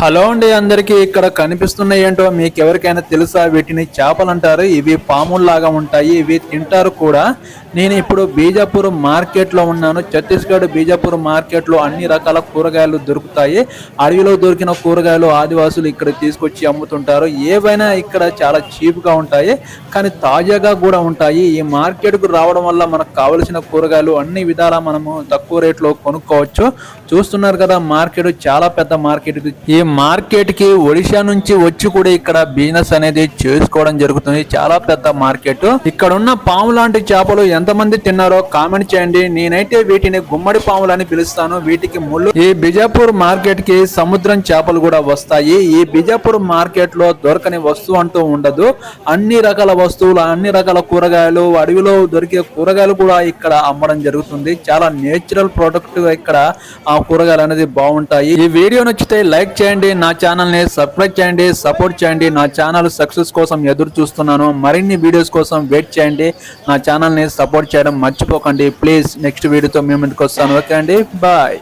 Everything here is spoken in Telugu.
హలో అండి అందరికీ ఇక్కడ కనిపిస్తున్నాయి ఏంటో మీకు ఎవరికైనా తెలుసా? వీటిని చేపలు అంటారు. ఇవి పాముల్లాగా ఉంటాయి. ఇవి తింటారు కూడా. నేను ఇప్పుడు బీజాపూర్ మార్కెట్లో ఉన్నాను. ఛత్తీస్గఢ్ బీజాపూర్ మార్కెట్లో అన్ని రకాల కూరగాయలు దొరుకుతాయి. అడవిలో దొరికిన కూరగాయలు ఆదివాసులు ఇక్కడ తీసుకొచ్చి అమ్ముతుంటారు. ఏవైనా ఇక్కడ చాలా చీప్గా ఉంటాయి, కానీ తాజాగా కూడా ఉంటాయి. ఈ మార్కెట్కు రావడం వల్ల మనకు కావలసిన కూరగాయలు అన్ని విధాలా మనము తక్కువ రేట్లో కొనుక్కోవచ్చు. చూస్తున్నారు కదా, మార్కెట్ చాలా పెద్ద మార్కెట్. ఈ మార్కెట్ కి ఒడిశా నుంచి వచ్చి కూడా ఇక్కడ బిజినెస్ అనేది చేసుకోవడం జరుగుతుంది. చాలా పెద్ద మార్కెట్. ఇక్కడ ఉన్న పాము లాంటి చేపలు ఎంతమంది తిన్నారో కామెంట్ చేయండి. నేనైతే వీటిని గుమ్మడి పాములు అని పిలుస్తాను. వీటికి ముళ్ళు. ఈ బిజాపూర్ మార్కెట్ కి సముద్రం చేపలు కూడా వస్తాయి. ఈ బిజాపూర్ మార్కెట్ లో దొరకని వస్తువు అంటూ ఉండదు. అన్ని రకాల వస్తువులు, అన్ని రకాల కూరగాయలు, అడవిలో దొరికే కూరగాయలు కూడా ఇక్కడ అమ్మడం జరుగుతుంది. చాలా నేచురల్ ప్రోడక్ట్ ఇక్కడ ఆ కూరగాయలు అనేది బాగుంటాయి. ఈ వీడియో నచ్చితే లైక్ చేయండి, నా ఛానల్ ని సబ్స్క్రైబ్ చేయండి, సపోర్ట్ చేయండి. నా ఛానల్ సక్సెస్ కోసం ఎదురు చూస్తున్నాను. మరిన్ని వీడియోస్ కోసం వెయిట్ చేయండి. నా ఛానల్ ని సపోర్ట్ చేయడం మర్చిపోకండి ప్లీజ్. నెక్స్ట్ వీడియోతో మేము ముందుకు వస్తాను. ఓకే అండి, బాయ్.